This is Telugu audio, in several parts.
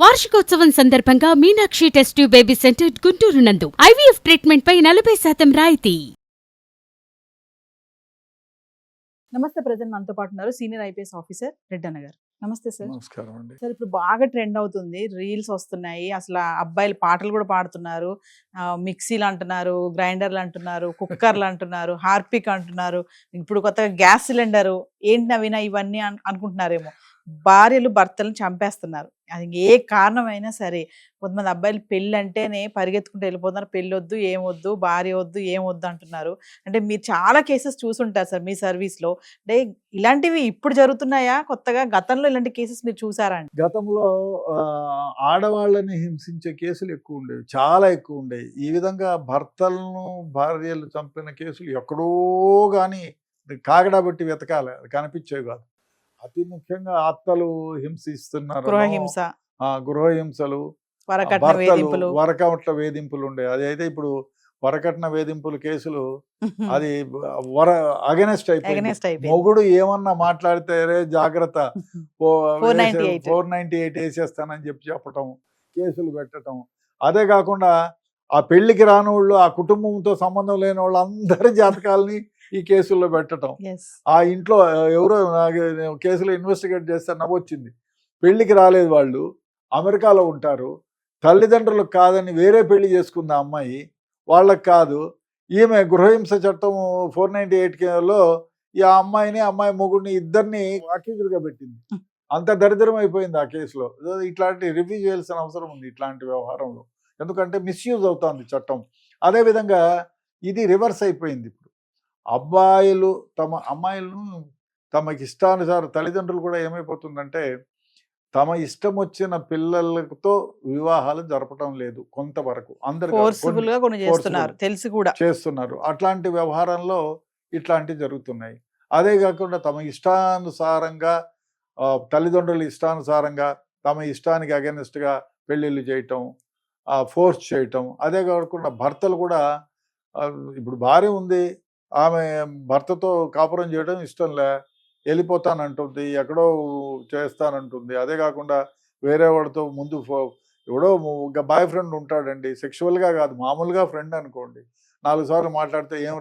వార్షికోత్సవం సందర్భంగా Meenakshi test tube baby centre Guntur నందు ఐవీఎఫ్ ట్రీట్మెంట్ పై 40% రాయితీ. నమస్తే. ప్రజెంట్ మనతో పాటు ఉన్నారు సీనియర్ ఐపీఎస్ ఆఫీసర్ రెడ్డన్న గారు. నమస్తే సార్. నమస్కారం అండి. సార్, ఇప్పుడు బాగా ట్రెండ్ అవుతుంది, రీల్స్ వస్తున్నాయి, అసలు అబ్బాయిలు పాటలు కూడా పాడుతున్నారు, మిక్సీలు అంటున్నారు, గ్రైండర్లు అంటున్నారు, కుక్కర్లు అంటున్నారు, హార్పిక్ అంటున్నారు, ఇప్పుడు కొత్తగా గ్యాస్ సిలిండరు ఏంటి నవీనా ఇవన్నీ అనుకుంటున్నారేమో. భార్యలు భర్తలను చంపేస్తున్నారు. అది ఏ కారణమైనా సరే. కొంతమంది అబ్బాయిలు పెళ్ళి అంటేనే పరిగెత్తుకుంటూ వెళ్ళిపోతున్నారు, పెళ్ళి వద్దు ఏమొద్దు, భార్య వద్దు ఏమొద్దు అంటున్నారు. అంటే మీరు చాలా కేసెస్ చూసుంటారు సార్ మీ సర్వీస్లో. అంటే ఇలాంటివి ఇప్పుడు జరుగుతున్నాయా, కొత్తగా గతంలో ఇలాంటి కేసెస్ మీరు చూసారా అండి? గతంలో ఆడవాళ్ళని హింసించే కేసులు ఎక్కువ ఉండేవి, చాలా ఎక్కువ ఉండేవి. ఈ విధంగా భర్తలను భార్యలు చంపిన కేసులు ఎక్కడో కానీ కాగడా పెట్టి వెతకాలి, అది కనిపించేవి కాదు. అతి ముఖ్యంగా అత్తలు హింసిస్తున్నారు, గృహహింస, గృహహింసలు, వరకట్న భర్తలు వేధింపులు. వరకట్న వేధింపులు ఉండేవి. అది అయితే ఇప్పుడు వరకట్న వేధింపుల కేసులు అది అగెనెస్ట్ అయిపోయింది. మొగుడు ఏమన్నా మాట్లాడితే రే జాగ్రత్త 498 వేసేస్తానని చెప్పటం, కేసులు పెట్టడం. అదే కాకుండా ఆ పెళ్లికి రాని వాళ్ళు, ఆ కుటుంబంతో సంబంధం లేని వాళ్ళు అందరి జాతకాలని ఈ కేసుల్లో పెట్టడం. ఆ ఇంట్లో ఎవరో కేసులో ఇన్వెస్టిగేట్ చేస్తే నవ్వొచ్చింది. పెళ్లికి రాలేదు, వాళ్ళు అమెరికాలో ఉంటారు, తల్లిదండ్రులకు కాదని వేరే పెళ్లి చేసుకుంది ఆ అమ్మాయి, వాళ్ళకి కాదు. ఈమె గృహహింస చట్టం 498లో ఈ అమ్మాయి మొగుడిని ఇద్దరిని అక్యూజ్డ్గా పెట్టింది. అంత దరిద్రం అయిపోయింది ఆ కేసులో. ఇట్లాంటి రివ్యూ చేయాల్సిన అవసరం ఉంది ఇట్లాంటి వ్యవహారంలో, ఎందుకంటే మిస్యూజ్ అవుతుంది చట్టం. అదేవిధంగా ఇది రివర్స్ అయిపోయింది. ఇప్పుడు అబ్బాయిలు అమ్మాయిలను తమకి ఇష్టానుసారం, తల్లిదండ్రులు కూడా ఏమైపోతుందంటే తమ ఇష్టం వచ్చిన పిల్లలతో వివాహాలు జరపడం లేదు, కొంతవరకు అందరు చేస్తున్నారు. అట్లాంటి వ్యవహారంలో ఇట్లాంటివి జరుగుతున్నాయి. అదే కాకుండా తమ ఇష్టానుసారంగా, తల్లిదండ్రుల ఇష్టానుసారంగా తమ ఇష్టానికి అగెనిస్ట్గా పెళ్ళిళ్ళు చేయటం, ఫోర్స్ చేయటం. అదే కాకుండా భర్తలు కూడా, ఇప్పుడు భార్య ఉంది, ఆమె భర్తతో కాపురం చేయడం ఇష్టంలే, వెళ్ళిపోతానంటుంది, ఎక్కడో చేస్తానంటుంది. అదే కాకుండా వేరే వాడితో ముందు ఎవడో బాయ్ ఫ్రెండ్ ఉంటాడండి, సెక్షువల్గా కాదు, మామూలుగా ఫ్రెండ్ అనుకోండి, 4 సార్లు మాట్లాడితే ఏం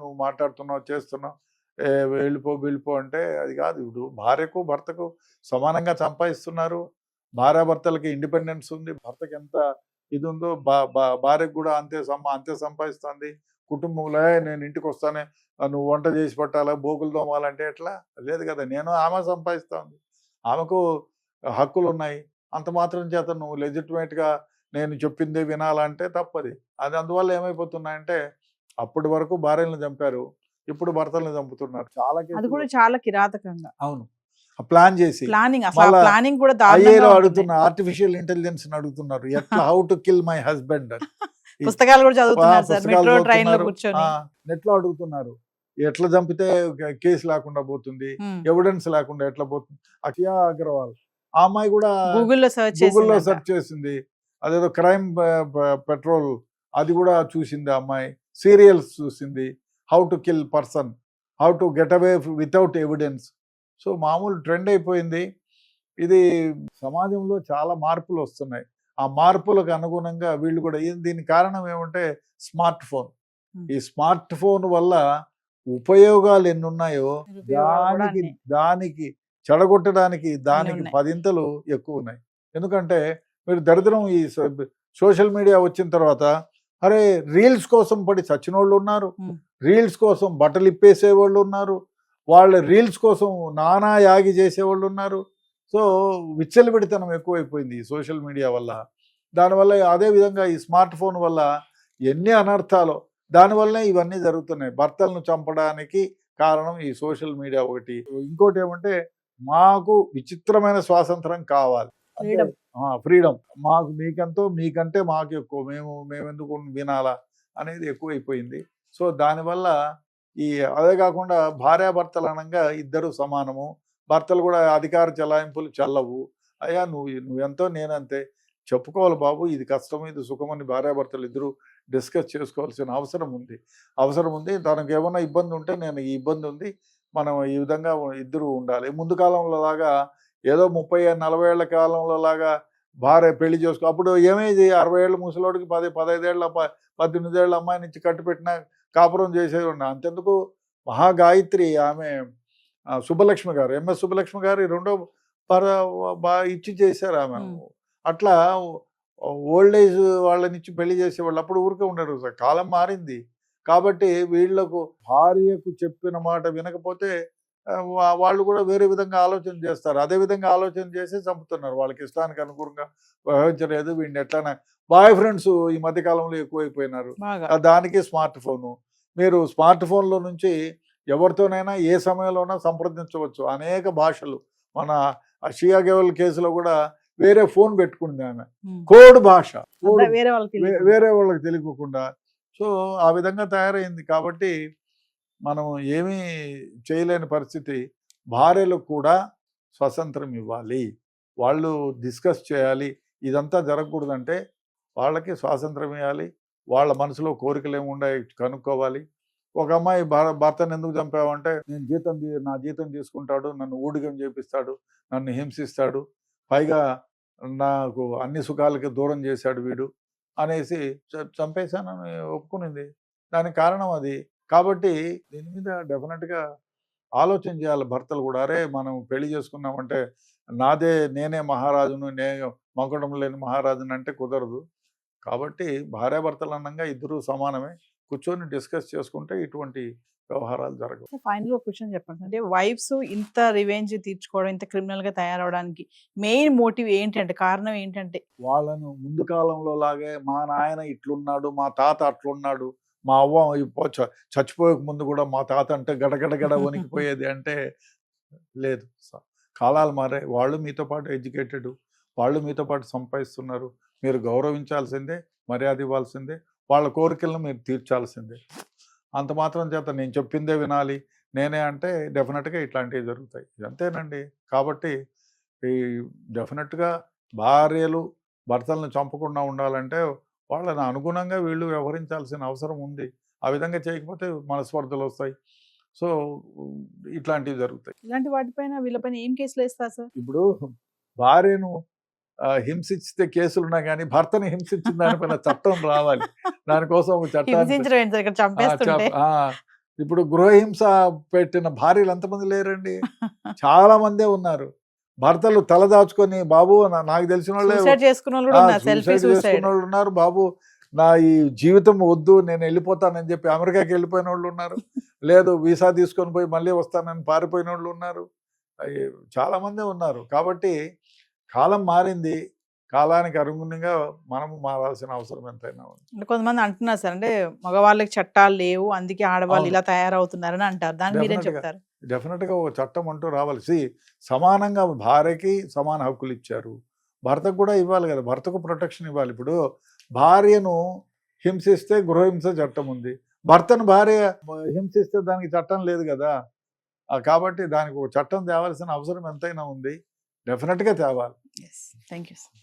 నువ్వు మాట్లాడుతున్నావు చేస్తున్నావు, వెళ్ళిపో అంటే అది కాదు. ఇప్పుడు భార్యకు భర్తకు సమానంగా సంపాదిస్తున్నారు, భార్యాభర్తలకి ఇండిపెండెన్స్ ఉంది, భర్తకి ఎంత ఇది ఉందో భార్యకు కూడా అంతే సంపాదిస్తుంది. కుటుంబంలో నేను ఇంటికి వస్తానే నువ్వు వంట చేసి పెట్టాలా, బోకులు తోమాలంటే ఎట్లా? లేదు కదా, ఆమె సంపాదిస్తుంది, ఆమెకు హక్కులు ఉన్నాయి. అంత మాత్రం చేత నువ్వు లెజిటిమేట్గా నేను చెప్పిందే వినాలంటే తప్పది. అది అందువల్ల ఏమైపోతున్నాయంటే అప్పటి వరకు భార్యలను చంపారు, ఇప్పుడు భర్తలను చంపుతున్నారు. చాలా కిరాతకంగా. అవును, ప్లాన్ చేసి అడుగుతున్నారు, ఆర్టిఫిషియల్ ఇంటెలిజెన్స్ అడుగుతున్నారు, ఎట్లా how to kill my husband. పుస్తకాలు కూడా చదువుతున్నారు, నెట్లో అడుగుతున్నారు, ఎట్లా చంపితే కేసు లేకుండా పోతుంది, ఎవిడెన్స్ లేకుండా ఎట్లా పోతుంది. అకియా అగర్వాల్ ఆ అమ్మాయి కూడా గూగుల్లో సెర్చ్ చేసింది, అదేదో క్రైమ్ పెట్రోల్ అది కూడా చూసింది ఆ అమ్మాయి, సీరియల్స్ చూసింది, how to kill person, how to get away without evidence. So మామూలు ట్రెండ్ అయిపోయింది ఇది. సమాజంలో చాలా మార్పులు వస్తున్నాయి, ఆ మార్పులకు అనుగుణంగా వీళ్ళు కూడా. దీనికి కారణం ఏమంటే స్మార్ట్ ఫోన్. ఈ స్మార్ట్ ఫోన్ వల్ల ఉపయోగాలు ఎన్ని ఉన్నాయో దానికి చెడగొట్టడానికి దానికి 10 ఎక్కువ ఉన్నాయి. ఎందుకంటే మీరు దరిద్రం, ఈ సోషల్ మీడియా వచ్చిన తర్వాత అరే రీల్స్ కోసం పడి చచ్చిన వాళ్ళు ఉన్నారు, రీల్స్ కోసం బట్టలు ఇప్పేసేవాళ్ళు ఉన్నారు, వాళ్ళ రీల్స్ కోసం నానా యాగి చేసేవాళ్ళు ఉన్నారు. సో విచ్చలవిడితనం ఎక్కువైపోయింది ఈ సోషల్ మీడియా వల్ల. దానివల్ల అదేవిధంగా ఈ స్మార్ట్ ఫోన్ వల్ల ఎన్ని అనర్థాలు, దానివల్లనే ఇవన్నీ జరుగుతున్నాయి. భర్తలను చంపడానికి కారణం ఈ సోషల్ మీడియా ఒకటి. ఇంకోటి ఏమంటే మాకు విచిత్రమైన స్వాతంత్రం కావాలి, ఫ్రీడమ్, మాకు మీకంటే మాకు ఎక్కువ, మేము ఎందుకు వినాలా అనేది ఎక్కువైపోయింది. సో దానివల్ల అదే కాకుండా భార్యాభర్తలు అనగా ఇద్దరు సమానము, భర్తలు కూడా అధికార చెలాయింపులు చెల్లవు. అయ్యా నువ్వెంతో నేనంతే, చెప్పుకోవాలి బాబు, ఇది కష్టం ఇది సుఖమని భార్యాభర్తలు ఇద్దరు డిస్కస్ చేసుకోవాల్సిన అవసరం ఉంది. తనకు ఏమైనా ఇబ్బంది ఉంటే నేను ఈ ఇబ్బంది ఉంది, మనం ఈ విధంగా ఇద్దరు ఉండాలి. ముందు కాలంలో లాగా ఏదో 30-40 ఏళ్ల కాలంలో లాగా భార్య పెళ్లి చేసుకో, అప్పుడు ఏమేది 60 ఏళ్ళ ముసలోడికి 15 ఏళ్ళ 18 ఏళ్ళ అమ్మాయిని ఇచ్చి కట్టిపెట్టిన కాపురం చేసేది ఉండే. అంతెందుకు మహాగాయత్రి ఆమె సుబ్బలక్ష్మి గారు, ఎంఎస్ సుబ్బలక్ష్మి గారు రెండో ఇచ్చి చేశారు ఆమె. అట్లా ఓల్డ్ ఏజ్ వాళ్ళని ఇచ్చి పెళ్లి చేసేవాళ్ళు, అప్పుడు ఊరికే ఉండరు. కాలం మారింది కాబట్టి వీళ్లకు భార్యకు చెప్పిన మాట వినకపోతే వాళ్ళు కూడా వేరే విధంగా ఆలోచన చేస్తారు. అదే విధంగా ఆలోచన చేసి చంపుతున్నారు. వాళ్ళకి ఇష్టానికి అనుకూలంగా వ్యవహరించలేదు. వీడిని ఎట్లా బాయ్ ఫ్రెండ్స్ ఈ మధ్య కాలంలో ఎక్కువైపోయినారు. దానికి స్మార్ట్ ఫోను. మీరు స్మార్ట్ ఫోన్లో నుంచి ఎవరితోనైనా ఏ సమయంలోనైనా సంప్రదించవచ్చు. అనేక భాషలు. మన షియా గెవల్ కేసులో కూడా వేరే ఫోన్ పెట్టుకుంది ఆమె, కోడ్ భాష, వేరే వాళ్ళకి తెలియకుండా. సో ఆ విధంగా తయారైంది. కాబట్టి మనం ఏమీ చేయలేని పరిస్థితి. భార్యలకు కూడా స్వతంత్రం ఇవ్వాలి, వాళ్ళు డిస్కస్ చేయాలి. ఇదంతా జరగకూడదంటే వాళ్ళకి స్వాతంత్రం ఇవ్వాలి. వాళ్ళ మనసులో కోరికలు ఏముండాయి కనుక్కోవాలి. ఒక అమ్మాయి భర్తను ఎందుకు చంపావంటే, నా జీతం తీసుకుంటాడు, నన్ను ఊడిగం చేపిస్తాడు, నన్ను హింసిస్తాడు, పైగా నాకు అన్ని సుఖాలకి దూరం చేశాడు వీడు అనేసి చంపేశానని ఒప్పుకునింది. దానికి కారణం అది. కాబట్టి దీని మీద డెఫినెట్గా ఆలోచన చేయాలి భర్తలు కూడా. అరే మనం పెళ్లి చేసుకున్నామంటే నేనే మహారాజును, నేను మకుటం లేని మహారాజును అంటే కుదరదు. కాబట్టి భార్యాభర్తలు అన్నంగా ఇద్దరు సమానమే. కూర్చొని డిస్కస్ చేసుకుంటే ఇటువంటి వ్యవహారాలు జరగవు. ఫైనల్ ఒక క్వశ్చన్ చెప్పండి. అంటే వైఫ్స్ ఇంత రివెంజ్ తీర్చుకోవడం, ఇంత క్రిమినల్ గా తయారవడానికి మెయిన్ మోటివ్ ఏంటంటే, కారణం ఏంటంటే, వాళ్ళను ముందు కాలంలో లాగే మా నాయన ఇట్లున్నాడు, మా తాత అట్లున్నాడు, మా అవ్వ చచ్చిపోయక ముందు కూడా మా తాత అంటే గడగడగడ వణికిపోయేది అంటే లేదు. కాలాలు మారే. వాళ్ళు మీతో పాటు ఎడ్యుకేటెడ్, వాళ్ళు మీతో పాటు సంపాదిస్తున్నారు. మీరు గౌరవించాల్సిందే, మర్యాద ఇవ్వాల్సిందే, వాళ్ళ కోరికలను మీరు తీర్చాల్సిందే. అంత మాత్రం చేత నేను చెప్పిందే వినాలి నేనే అంటే డెఫినెట్గా ఇట్లాంటివి జరుగుతాయి. అంతేనండి. కాబట్టి ఈ డెఫినెట్గా భార్యలు భర్తలను చంపకుండా ఉండాలంటే వాళ్ళని అనుగుణంగా వీళ్ళు వ్యవహరించాల్సిన అవసరం ఉంది. ఆ విధంగా చేయకపోతే మనస్పర్ధలు వస్తాయి. సో ఇట్లాంటివి జరుగుతాయి. ఇలాంటి వాటిపైన వీళ్ళపైన ఏం కేసులు వేస్తారు సార్? ఇప్పుడు భార్యను హింసిస్తే కేసులు ఉన్నా కానీ భర్తని హింసించిన దానిపైన చట్టం రావాలి. దానికోసం చట్టాన్ని ఇప్పుడు గృహహింస పెట్టిన భార్యలు ఎంతమంది లేరండి? చాలా మందే ఉన్నారు. భర్తలు తలదాచుకొని బాబు నాకు తెలిసిన వాళ్ళే చేసుకున్న వాళ్ళు ఉన్నారు. బాబు నా ఈ జీవితం వద్దు, నేను వెళ్ళిపోతానని చెప్పి అమెరికాకి వెళ్ళిపోయిన వాళ్ళు ఉన్నారు. లేదు వీసా తీసుకొని పోయి మళ్ళీ వస్తానని పారిపోయిన వాళ్ళు ఉన్నారు. చాలా మందే ఉన్నారు. కాబట్టి కాలం మారింది. కాలానికి అనుగుణంగా మనము మారాల్సిన అవసరం ఎంతైనా ఉంది. కొంతమంది అంటున్నారు సార్, అంటే మగవాళ్ళకి చట్టాలు లేవు, అందుకే ఆడవాళ్ళు ఇలా తయారవుతున్నారని అంటారు. దాన్ని మీరేం చెప్తారు? డెఫినెట్గా ఒక చట్టం అంటూ రావాలి. సమానంగా భార్యకి సమాన హక్కులు ఇచ్చారు, భర్తకు కూడా ఇవ్వాలి కదా. భర్తకు ప్రొటెక్షన్ ఇవ్వాలి. ఇప్పుడు భార్యను హింసిస్తే గృహహింస చట్టం ఉంది, భర్తను భార్య హింసిస్తే దానికి చట్టం లేదు కదా. కాబట్టి దానికి ఒక చట్టం తేవాల్సిన అవసరం ఎంతైనా ఉంది. డెఫినెట్గా తేవాలి. Thank you sir.